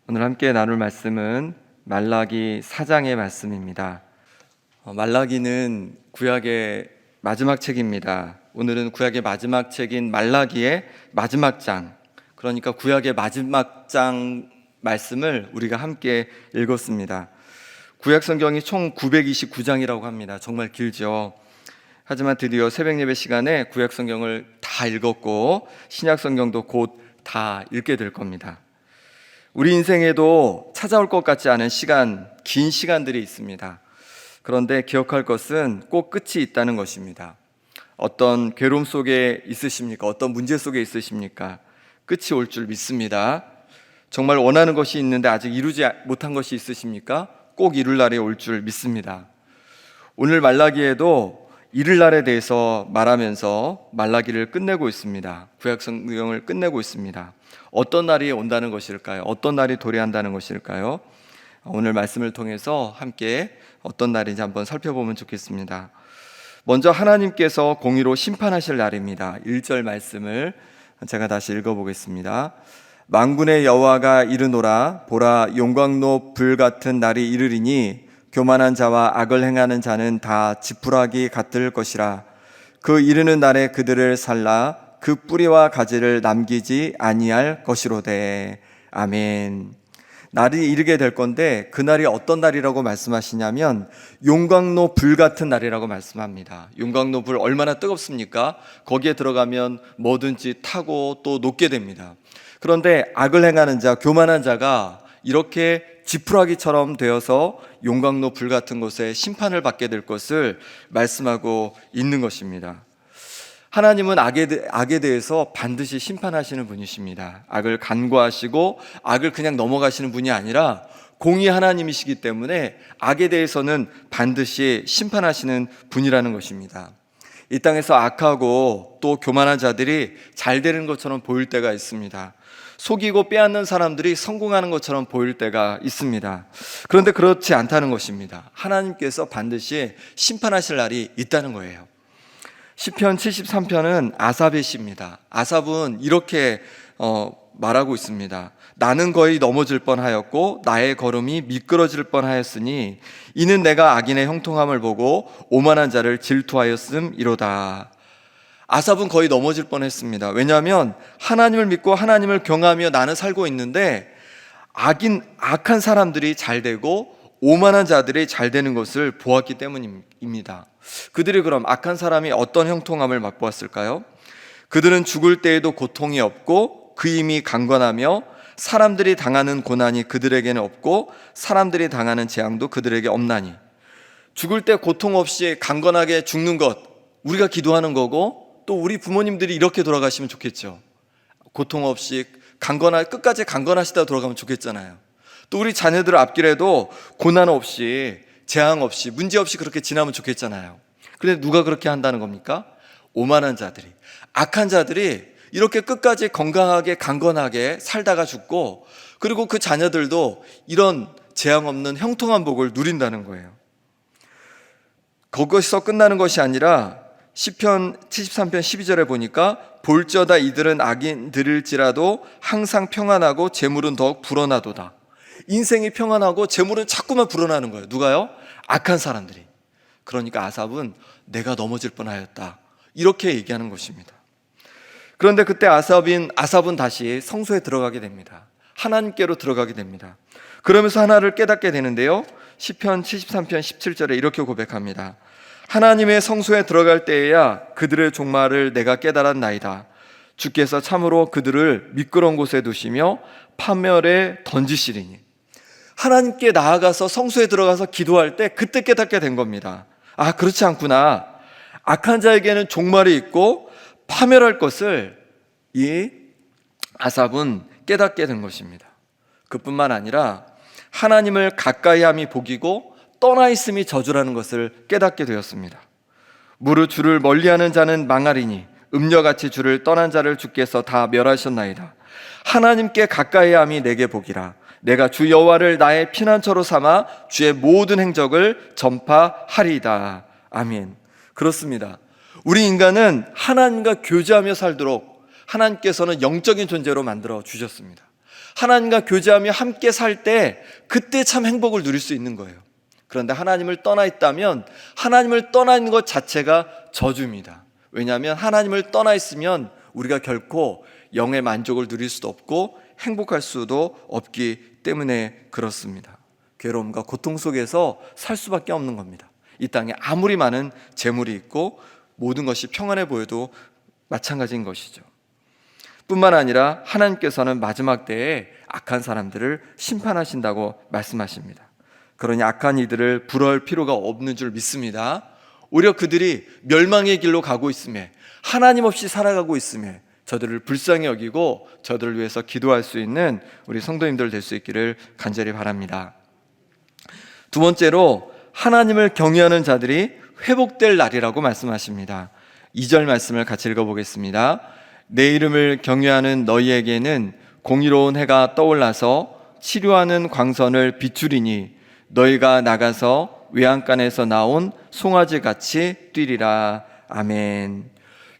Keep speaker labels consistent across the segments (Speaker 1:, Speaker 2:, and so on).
Speaker 1: 오늘 함께 나눌 말씀은 말라기 4장의 말씀입니다. 말라기는 구약의 마지막 책입니다. 오늘은 구약의 마지막 책인 말라기의 마지막 장, 그러니까 구약의 마지막 장 말씀을 우리가 함께 읽었습니다. 구약 성경이 총 929장이라고 합니다. 정말 길죠. 하지만 드디어 새벽 예배 시간에 구약 성경을 다 읽었고 신약 성경도 곧 다 읽게 될 겁니다. 우리 인생에도 찾아올 것 같지 않은 시간, 긴 시간들이 있습니다. 그런데 기억할 것은 꼭 끝이 있다는 것입니다. 어떤 괴로움 속에 있으십니까? 어떤 문제 속에 있으십니까? 끝이 올 줄 믿습니다. 정말 원하는 것이 있는데 아직 이루지 못한 것이 있으십니까? 꼭 이룰 날이 올 줄 믿습니다. 오늘 말라기에도 이를 날에 대해서 말하면서 말라기를 끝내고 있습니다. 구약 성경을 끝내고 있습니다. 어떤 날이 온다는 것일까요? 어떤 날이 도래한다는 것일까요? 오늘 말씀을 통해서 함께 어떤 날인지 한번 살펴보면 좋겠습니다. 먼저 하나님께서 공의로 심판하실 날입니다. 1절 말씀을 제가 다시 읽어보겠습니다. 만군의 여호와가 이르노라, 보라, 용광로 불 같은 날이 이르리니 교만한 자와 악을 행하는 자는 다 지푸라기 같을 것이라. 그 이르는 날에 그들을 살라 그 뿌리와 가지를 남기지 아니할 것이로되. 아멘. 날이 이르게 될 건데 그 날이 어떤 날이라고 말씀하시냐면 용광로 불 같은 날이라고 말씀합니다. 용광로 불 얼마나 뜨겁습니까? 거기에 들어가면 뭐든지 타고 또 녹게 됩니다. 그런데 악을 행하는 자, 교만한 자가 이렇게 지푸라기처럼 되어서 용광로 불 같은 곳에 심판을 받게 될 것을 말씀하고 있는 것입니다. 하나님은 악에 대해서 반드시 심판하시는 분이십니다. 악을 간과하시고 악을 그냥 넘어가시는 분이 아니라 공의 하나님이시기 때문에 악에 대해서는 반드시 심판하시는 분이라는 것입니다. 이 땅에서 악하고 또 교만한 자들이 잘 되는 것처럼 보일 때가 있습니다. 속이고 빼앗는 사람들이 성공하는 것처럼 보일 때가 있습니다. 그런데 그렇지 않다는 것입니다. 하나님께서 반드시 심판하실 날이 있다는 거예요. 시편 73편은 아삽의 시입니다. 아삽은 이렇게 말하고 있습니다. 나는 거의 넘어질 뻔하였고 나의 걸음이 미끄러질 뻔하였으니 이는 내가 악인의 형통함을 보고 오만한 자를 질투하였음이로다. 아삽은 거의 넘어질 뻔했습니다. 왜냐하면 하나님을 믿고 하나님을 경외하며 나는 살고 있는데 악한 사람들이 잘 되고 오만한 자들이 잘 되는 것을 보았기 때문입니다. 그들이 그럼 악한 사람이 어떤 형통함을 맛보았을까요? 그들은 죽을 때에도 고통이 없고 그 힘이 강건하며 사람들이 당하는 고난이 그들에게는 없고 사람들이 당하는 재앙도 그들에게 없나니. 죽을 때 고통 없이 강건하게 죽는 것, 우리가 기도하는 거고 또 우리 부모님들이 이렇게 돌아가시면 좋겠죠. 고통 없이 끝까지 강건하시다 돌아가면 좋겠잖아요. 또 우리 자녀들 앞길에도 고난 없이 재앙 없이 문제 없이 그렇게 지나면 좋겠잖아요. 그런데 누가 그렇게 한다는 겁니까? 오만한 자들이, 악한 자들이 이렇게 끝까지 건강하게 강건하게 살다가 죽고 그리고 그 자녀들도 이런 재앙 없는 형통한 복을 누린다는 거예요. 거기서 끝나는 것이 아니라 시편 73편 12절에 보니까 볼지어다 이들은 악인들일지라도 항상 평안하고 재물은 더욱 불어나도다. 인생이 평안하고 재물은 자꾸만 불어나는 거예요. 누가요? 악한 사람들이. 그러니까 아삽은 내가 넘어질 뻔하였다, 이렇게 얘기하는 것입니다. 그런데 그때 아삽은 다시 성소에 들어가게 됩니다. 하나님께로 들어가게 됩니다. 그러면서 하나를 깨닫게 되는데요, 시편 73편 17절에 이렇게 고백합니다. 하나님의 성소에 들어갈 때에야 그들의 종말을 내가 깨달았나이다. 주께서 참으로 그들을 미끄러운 곳에 두시며 파멸에 던지시리니. 하나님께 나아가서 성소에 들어가서 기도할 때 그때 깨닫게 된 겁니다. 아, 그렇지 않구나. 악한 자에게는 종말이 있고 파멸할 것을 이 아삽은 깨닫게 된 것입니다. 그뿐만 아니라 하나님을 가까이함이 복이고 떠나 있음이 저주라는 것을 깨닫게 되었습니다. 무릇 주를 멀리하는 자는 망하리니 음녀같이 주를 떠난 자를 주께서 다 멸하셨나이다. 하나님께 가까이함이 내게 복이라. 내가 주 여호와를 나의 피난처로 삼아 주의 모든 행적을 전파하리이다. 아멘. 그렇습니다. 우리 인간은 하나님과 교제하며 살도록 하나님께서는 영적인 존재로 만들어 주셨습니다. 하나님과 교제하며 함께 살 때 그때 참 행복을 누릴 수 있는 거예요. 그런데 하나님을 떠나 있다면 하나님을 떠나 있는 것 자체가 저주입니다. 왜냐하면 하나님을 떠나 있으면 우리가 결코 영의 만족을 누릴 수도 없고 행복할 수도 없기 때문에 그렇습니다. 괴로움과 고통 속에서 살 수밖에 없는 겁니다. 이 땅에 아무리 많은 재물이 있고 모든 것이 평안해 보여도 마찬가지인 것이죠. 뿐만 아니라 하나님께서는 마지막 때에 악한 사람들을 심판하신다고 말씀하십니다. 그러니 악한 이들을 부러울 필요가 없는 줄 믿습니다. 오히려 그들이 멸망의 길로 가고 있음에, 하나님 없이 살아가고 있음에 저들을 불쌍히 여기고 저들을 위해서 기도할 수 있는 우리 성도님들 될 수 있기를 간절히 바랍니다. 두 번째로 하나님을 경외하는 자들이 회복될 날이라고 말씀하십니다. 2절 말씀을 같이 읽어보겠습니다. 내 이름을 경외하는 너희에게는 공의로운 해가 떠올라서 치료하는 광선을 비추리니 너희가 나가서 외양간에서 나온 송아지같이 뛰리라. 아멘.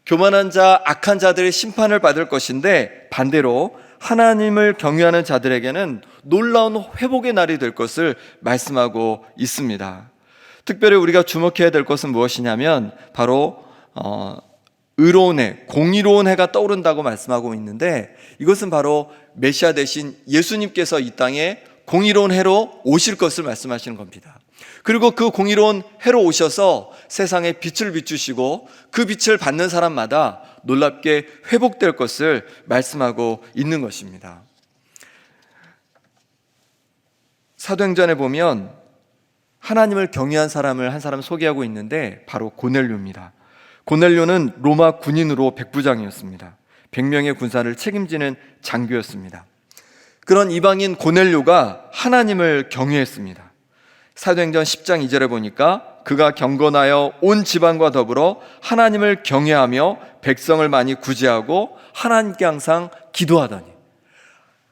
Speaker 1: 교만한 자, 악한 자들의 심판을 받을 것인데 반대로 하나님을 경외하는 자들에게는 놀라운 회복의 날이 될 것을 말씀하고 있습니다. 특별히 우리가 주목해야 될 것은 무엇이냐면 바로 의로운 해, 공의로운 해가 떠오른다고 말씀하고 있는데 이것은 바로 메시아 대신 예수님께서 이 땅에 공의로운 해로 오실 것을 말씀하시는 겁니다. 그리고 그 공의로운 해로 오셔서 세상에 빛을 비추시고 그 빛을 받는 사람마다 놀랍게 회복될 것을 말씀하고 있는 것입니다. 사도행전에 보면 하나님을 경외한 사람을 한 사람 소개하고 있는데 바로 고넬료입니다. 고넬료는 로마 군인으로 백부장이었습니다. 100명의 군사를 책임지는 장교였습니다. 그런 이방인 고넬료가 하나님을 경외했습니다. 사도행전 10장 2절에 보니까 그가 경건하여 온 집안과 더불어 하나님을 경외하며 백성을 많이 구제하고 하나님께 항상 기도하더니,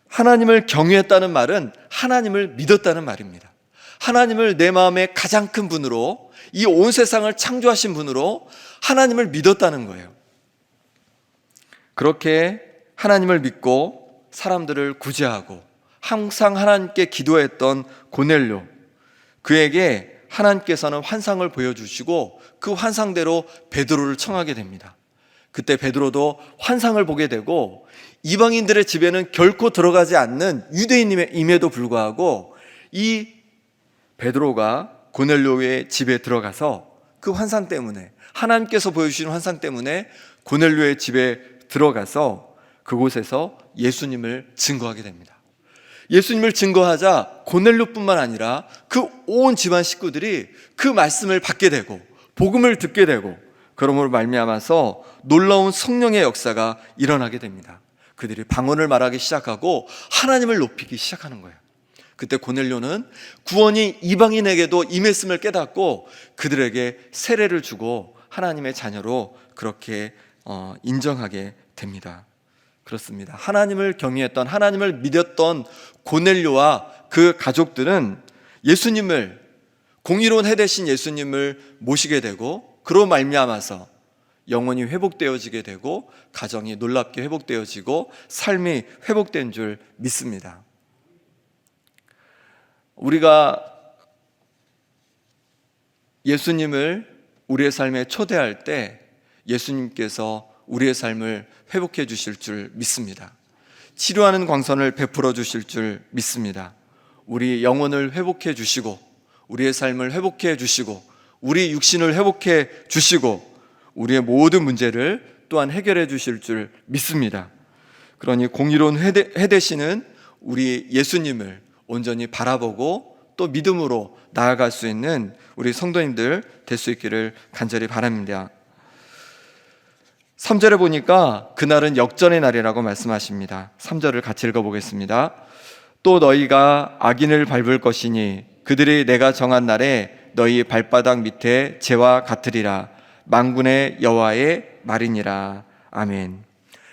Speaker 1: 하나님을 경외했다는 말은 하나님을 믿었다는 말입니다. 하나님을 내 마음의 가장 큰 분으로, 이 온 세상을 창조하신 분으로 하나님을 믿었다는 거예요. 그렇게 하나님을 믿고 사람들을 구제하고 항상 하나님께 기도했던 고넬료, 그에게 하나님께서는 환상을 보여주시고 그 환상대로 베드로를 청하게 됩니다. 그때 베드로도 환상을 보게 되고 이방인들의 집에는 결코 들어가지 않는 유대인임에도 불구하고 이 베드로가 고넬료의 집에 들어가서 그 환상 때문에, 하나님께서 보여주신 환상 때문에 고넬료의 집에 들어가서 그곳에서 예수님을 증거하게 됩니다. 예수님을 증거하자 고넬료뿐만 아니라 그 온 집안 식구들이 그 말씀을 받게 되고 복음을 듣게 되고, 그러므로 말미암아서 놀라운 성령의 역사가 일어나게 됩니다. 그들이 방언을 말하기 시작하고 하나님을 높이기 시작하는 거예요. 그때 고넬료는 구원이 이방인에게도 임했음을 깨닫고 그들에게 세례를 주고 하나님의 자녀로 그렇게 인정하게 됩니다. 그렇습니다. 하나님을 경외했던, 하나님을 믿었던 고넬료와 그 가족들은 예수님을, 공의로운 해 되신 예수님을 모시게 되고 그로 말미암아서 영혼이 회복되어지게 되고 가정이 놀랍게 회복되어지고 삶이 회복된 줄 믿습니다. 우리가 예수님을 우리의 삶에 초대할 때 예수님께서 우리의 삶을 회복해 주실 줄 믿습니다. 치료하는 광선을 베풀어 주실 줄 믿습니다. 우리 영혼을 회복해 주시고 우리의 삶을 회복해 주시고 우리 육신을 회복해 주시고 우리의 모든 문제를 또한 해결해 주실 줄 믿습니다. 그러니 공의로운 해 되시는 우리 예수님을 온전히 바라보고 또 믿음으로 나아갈 수 있는 우리 성도님들 될 수 있기를 간절히 바랍니다. 3절에 보니까 그날은 역전의 날이라고 말씀하십니다. 3절을 같이 읽어보겠습니다. 또 너희가 악인을 밟을 것이니 그들이 내가 정한 날에 너희 발바닥 밑에 재와 같으리라. 만군의 여호와의 말이니라. 아멘.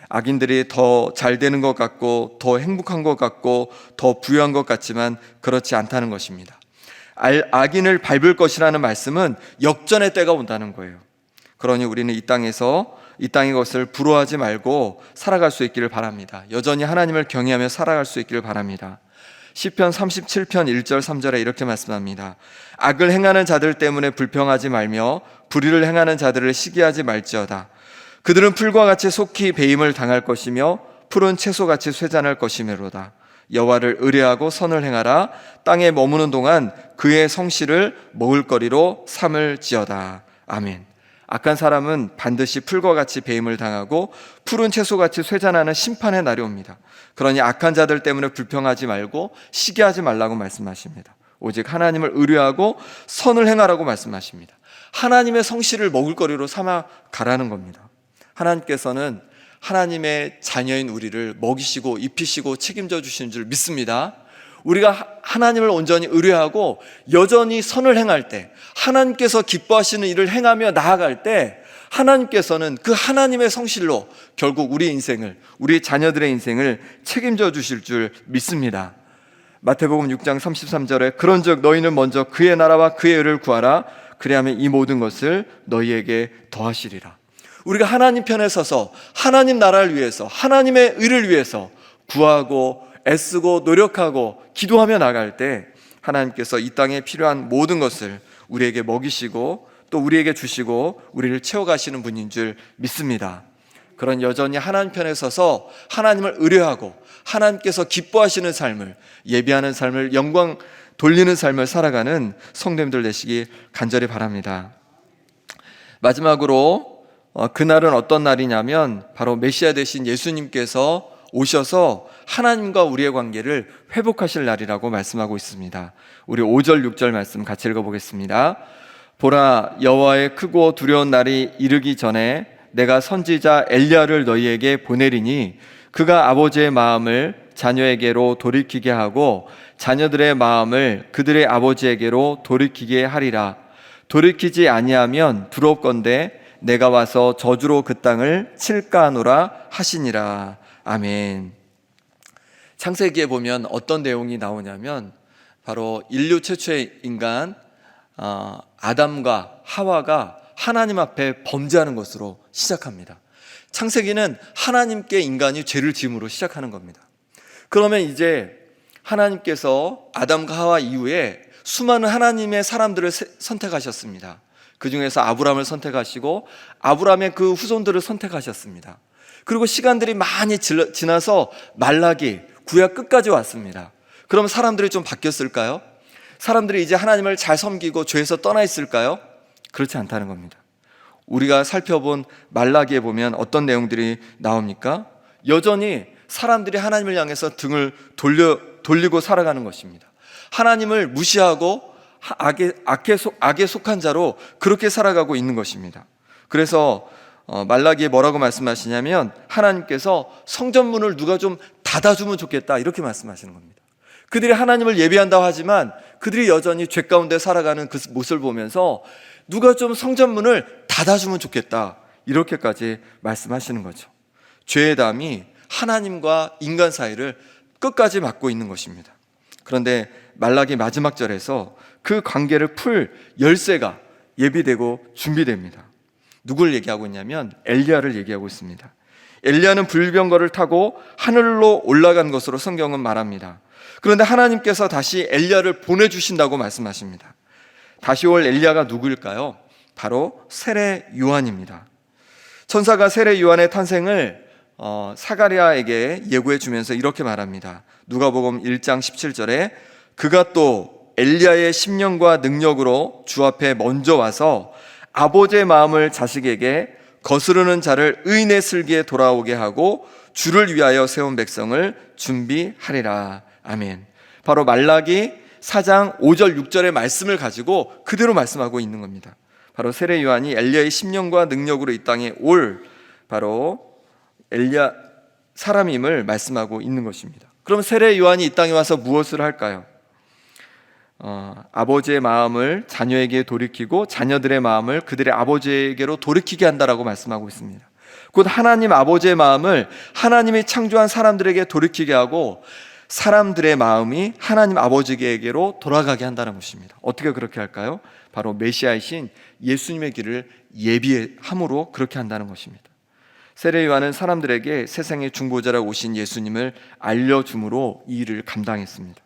Speaker 1: 악인들이 더 잘 되는 것 같고 더 행복한 것 같고 더 부유한 것 같지만 그렇지 않다는 것입니다. 악인을 밟을 것이라는 말씀은 역전의 때가 온다는 거예요. 그러니 우리는 이 땅에서 이 땅의 것을 부러워하지 말고 살아갈 수 있기를 바랍니다. 여전히 하나님을 경외하며 살아갈 수 있기를 바랍니다. 시편 37편 1절 3절에 이렇게 말씀합니다. 악을 행하는 자들 때문에 불평하지 말며 불의를 행하는 자들을 시기하지 말지어다. 그들은 풀과 같이 속히 배임을 당할 것이며 푸른 채소같이 쇠잔할 것이므로다. 여호와를 의뢰하고 선을 행하라. 땅에 머무는 동안 그의 성실을 먹을거리로 삼을지어다. 아멘. 악한 사람은 반드시 풀과 같이 배임을 당하고 푸른 채소같이 쇠잔하는 심판의 날이 옵니다. 그러니 악한 자들 때문에 불평하지 말고 시기하지 말라고 말씀하십니다. 오직 하나님을 의뢰하고 선을 행하라고 말씀하십니다. 하나님의 성실을 먹을거리로 삼아 가라는 겁니다. 하나님께서는 하나님의 자녀인 우리를 먹이시고 입히시고 책임져 주시는 줄 믿습니다. 우리가 하나님을 온전히 의뢰하고 여전히 선을 행할 때, 하나님께서 기뻐하시는 일을 행하며 나아갈 때 하나님께서는 그 하나님의 성실로 결국 우리 인생을, 우리 자녀들의 인생을 책임져 주실 줄 믿습니다. 마태복음 6장 33절에 그런즉 너희는 먼저 그의 나라와 그의 의를 구하라. 그리하면 이 모든 것을 너희에게 더하시리라. 우리가 하나님 편에 서서 하나님 나라를 위해서, 하나님의 의를 위해서 구하고 애쓰고 노력하고 기도하며 나갈 때 하나님께서 이 땅에 필요한 모든 것을 우리에게 먹이시고 또 우리에게 주시고 우리를 채워가시는 분인 줄 믿습니다. 그런 여전히 하나님 편에 서서 하나님을 의뢰하고 하나님께서 기뻐하시는 삶을, 예비하는 삶을, 영광 돌리는 삶을 살아가는 성도님들 되시기 간절히 바랍니다. 마지막으로 그날은 어떤 날이냐면 바로 메시아 되신 예수님께서 오셔서 하나님과 우리의 관계를 회복하실 날이라고 말씀하고 있습니다. 우리 5절 6절 말씀 같이 읽어보겠습니다. 보라, 여호와의 크고 두려운 날이 이르기 전에 내가 선지자 엘리야를 너희에게 보내리니 그가 아버지의 마음을 자녀에게로 돌이키게 하고 자녀들의 마음을 그들의 아버지에게로 돌이키게 하리라. 돌이키지 아니하면 두렵건대 내가 와서 저주로 그 땅을 칠까 하노라 하시니라. 아멘. 창세기에 보면 어떤 내용이 나오냐면 바로 인류 최초의 인간 아담과 하와가 하나님 앞에 범죄하는 것으로 시작합니다. 창세기는 하나님께 인간이 죄를 지음으로 시작하는 겁니다. 그러면 이제 하나님께서 아담과 하와 이후에 수많은 하나님의 사람들을 선택하셨습니다. 그 중에서 아브라함을 선택하시고 아브라함의 그 후손들을 선택하셨습니다. 그리고 시간들이 많이 지나서 말라기, 구약 끝까지 왔습니다. 그럼 사람들이 좀 바뀌었을까요? 사람들이 이제 하나님을 잘 섬기고 죄에서 떠나 있을까요? 그렇지 않다는 겁니다. 우리가 살펴본 말라기에 보면 어떤 내용들이 나옵니까? 여전히 사람들이 하나님을 향해서 등을 돌리고 살아가는 것입니다. 하나님을 무시하고 악에 속한 자로 그렇게 살아가고 있는 것입니다. 그래서 말라기에 뭐라고 말씀하시냐면 하나님께서 성전문을 누가 좀 닫아주면 좋겠다 이렇게 말씀하시는 겁니다. 그들이 하나님을 예배한다고 하지만 그들이 여전히 죄 가운데 살아가는 그 모습을 보면서 누가 좀 성전문을 닫아주면 좋겠다 이렇게까지 말씀하시는 거죠. 죄의 담이 하나님과 인간 사이를 끝까지 막고 있는 것입니다. 그런데 말라기 마지막 절에서 그 관계를 풀 열쇠가 예비되고 준비됩니다. 누굴 얘기하고 있냐면 엘리야를 얘기하고 있습니다. 엘리야는 불병거를 타고 하늘로 올라간 것으로 성경은 말합니다. 그런데 하나님께서 다시 엘리야를 보내주신다고 말씀하십니다. 다시 올 엘리야가 누구일까요? 바로 세례 요한입니다. 천사가 세례 요한의 탄생을 사가랴에게 예고해 주면서 이렇게 말합니다. 누가복음 1장 17절에 그가 또 엘리야의 심령과 능력으로 주 앞에 먼저 와서 아버지의 마음을 자식에게 거스르는 자를 의인의 슬기에 돌아오게 하고 주를 위하여 세운 백성을 준비하리라. 아멘. 바로 말라기 4장 5절 6절의 말씀을 가지고 그대로 말씀하고 있는 겁니다. 바로 세례 요한이 엘리야의 심령과 능력으로 이 땅에 올 바로 엘리야 사람임을 말씀하고 있는 것입니다. 그럼 세례 요한이 이 땅에 와서 무엇을 할까요? 아버지의 마음을 자녀에게 돌이키고 자녀들의 마음을 그들의 아버지에게로 돌이키게 한다라고 말씀하고 있습니다. 곧 하나님 아버지의 마음을 하나님이 창조한 사람들에게 돌이키게 하고 사람들의 마음이 하나님 아버지에게로 돌아가게 한다는 것입니다. 어떻게 그렇게 할까요? 바로 메시아이신 예수님의 길을 예비함으로 그렇게 한다는 것입니다. 세례 요한은 사람들에게 세상의 중보자라고 오신 예수님을 알려줌으로 이 일을 감당했습니다.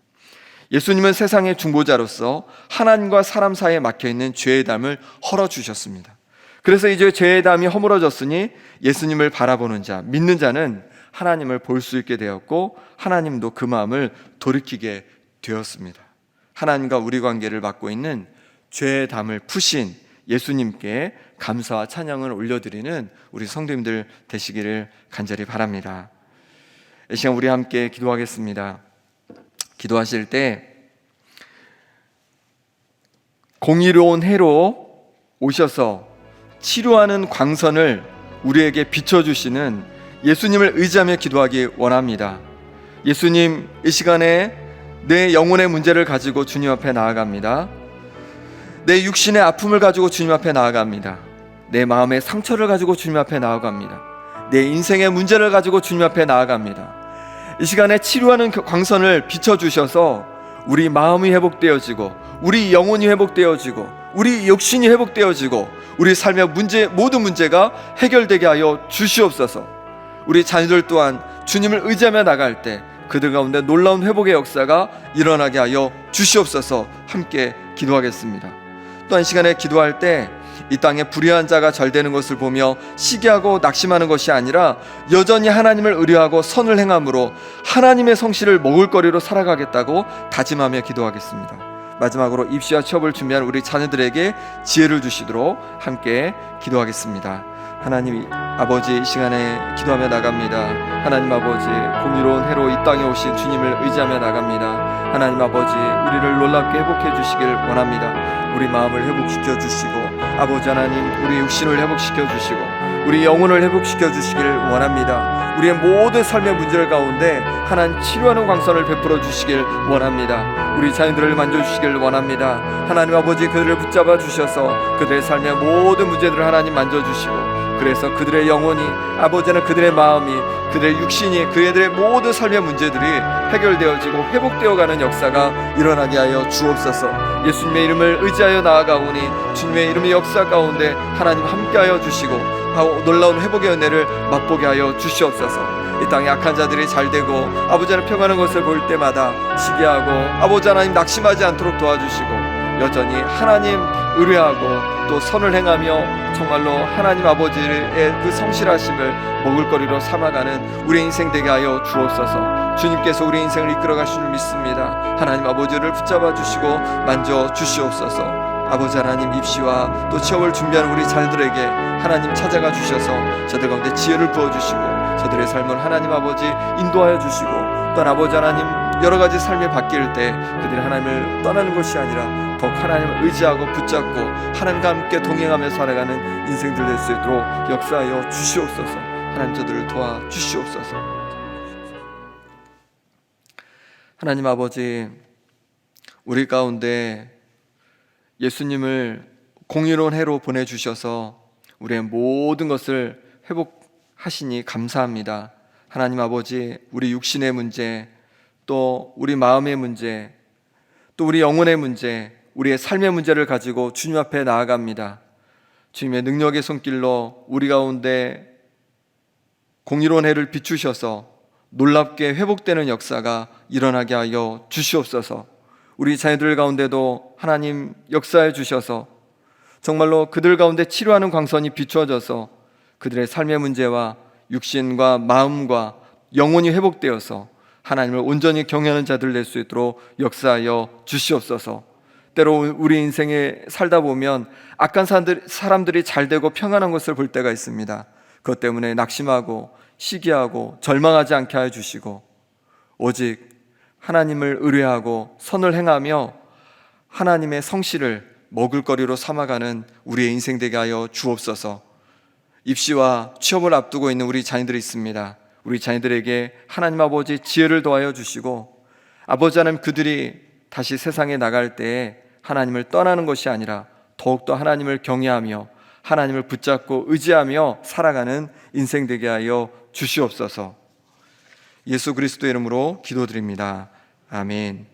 Speaker 1: 예수님은 세상의 중보자로서 하나님과 사람 사이에 막혀있는 죄의 담을 헐어주셨습니다. 그래서 이제 죄의 담이 허물어졌으니 예수님을 바라보는 자, 믿는 자는 하나님을 볼 수 있게 되었고 하나님도 그 마음을 돌이키게 되었습니다. 하나님과 우리 관계를 맡고 있는 죄의 담을 푸신 예수님께 감사와 찬양을 올려드리는 우리 성도님들 되시기를 간절히 바랍니다. 이 시간 우리 함께 기도하겠습니다. 기도하실 때 공의로운 해로 오셔서 치료하는 광선을 우리에게 비춰주시는 예수님을 의지하며 기도하기 원합니다. 예수님, 이 시간에 내 영혼의 문제를 가지고 주님 앞에 나아갑니다. 내 육신의 아픔을 가지고 주님 앞에 나아갑니다. 내 마음의 상처를 가지고 주님 앞에 나아갑니다. 내 인생의 문제를 가지고 주님 앞에 나아갑니다. 이 시간에 치료하는 광선을 비춰주셔서 우리 마음이 회복되어지고 우리 영혼이 회복되어지고 우리 육신이 회복되어지고 우리 삶의 모든 문제가 해결되게 하여 주시옵소서. 우리 자녀들 또한 주님을 의지하며 나갈 때 그들 가운데 놀라운 회복의 역사가 일어나게 하여 주시옵소서. 함께 기도하겠습니다. 또한 시간에 기도할 때 이 땅에 불의한 자가 잘 되는 것을 보며 시기하고 낙심하는 것이 아니라 여전히 하나님을 의뢰하고 선을 행함으로 하나님의 성실을 먹을거리로 살아가겠다고 다짐하며 기도하겠습니다. 마지막으로 입시와 취업을 준비한 우리 자녀들에게 지혜를 주시도록 함께 기도하겠습니다. 하나님 아버지, 이 시간에 기도하며 나갑니다. 하나님 아버지, 공의로운 해로 이 땅에 오신 주님을 의지하며 나갑니다. 하나님 아버지, 우리를 놀랍게 회복해 주시길 원합니다. 우리 마음을 회복시켜 주시고 아버지 하나님, 우리 육신을 회복시켜 주시고 우리 영혼을 회복시켜 주시길 원합니다. 우리의 모든 삶의 문제를 가운데 하나님 치료하는 광선을 베풀어 주시길 원합니다. 우리 자녀들을 만져주시길 원합니다. 하나님 아버지, 그들을 붙잡아 주셔서 그들의 삶의 모든 문제들을 하나님 만져주시고 그래서 그들의 영혼이, 아버지는 그들의 마음이, 그들의 육신이, 그들의 모든 삶의 문제들이 해결되어지고 회복되어가는 역사가 일어나게 하여 주옵소서. 예수님의 이름을 의지하여 나아가오니 주님의 이름의 역사 가운데 하나님 함께하여 주시고 놀라운 회복의 은혜를 맛보게 하여 주시옵소서. 이 땅에 악한 자들이 잘되고 아버지 하나님 평안한 것을 볼 때마다 시기하고 아버지 하나님 낙심하지 않도록 도와주시고 여전히 하나님 의뢰하고 또 선을 행하며 정말로 하나님 아버지의 그 성실하심을 먹을거리로 삼아가는 우리 인생 되게 하여 주옵소서. 주님께서 우리 인생을 이끌어 가실 줄 믿습니다. 하나님 아버지를 붙잡아 주시고 만져 주시옵소서. 아버지 하나님, 입시와 또 취업을 준비하는 우리 자녀들에게 하나님 찾아가 주셔서 저들 가운데 지혜를 부어주시고 저들의 삶을 하나님 아버지 인도하여 주시고 또한 아버지 하나님 여러 가지 삶이 바뀔 때 그들이 하나님을 떠나는 것이 아니라 더욱 하나님을 의지하고 붙잡고 하나님과 함께 동행하며 살아가는 인생들 될 수 있도록 역사하여 주시옵소서. 하나님 저들을 도와 주시옵소서. 하나님 아버지, 우리 가운데 예수님을 공의로운 해로 보내주셔서 우리의 모든 것을 회복하시니 감사합니다. 하나님 아버지, 우리 육신의 문제, 또 우리 마음의 문제, 또 우리 영혼의 문제, 우리의 삶의 문제를 가지고 주님 앞에 나아갑니다. 주님의 능력의 손길로 우리 가운데 공의로운 해를 비추셔서 놀랍게 회복되는 역사가 일어나게 하여 주시옵소서. 우리 자녀들 가운데도 하나님 역사해 주셔서 정말로 그들 가운데 치료하는 광선이 비추어져서 그들의 삶의 문제와 육신과 마음과 영혼이 회복되어서 하나님을 온전히 경외하는 자들 될 수 있도록 역사하여 주시옵소서. 때로 우리 인생에 살다 보면 악한 사람들이 잘되고 평안한 것을 볼 때가 있습니다. 그것 때문에 낙심하고 시기하고 절망하지 않게 하여 주시고 오직 하나님을 의뢰하고 선을 행하며 하나님의 성실을 먹을거리로 삼아가는 우리의 인생 되게 하여 주옵소서. 입시와 취업을 앞두고 있는 우리 자녀들이 있습니다. 우리 자녀들에게 하나님 아버지 지혜를 더하여 주시고 아버지 하나님, 그들이 다시 세상에 나갈 때에 하나님을 떠나는 것이 아니라 더욱더 하나님을 경외하며 하나님을 붙잡고 의지하며 살아가는 인생 되게 하여 주시옵소서. 예수 그리스도의 이름으로 기도드립니다. 아멘.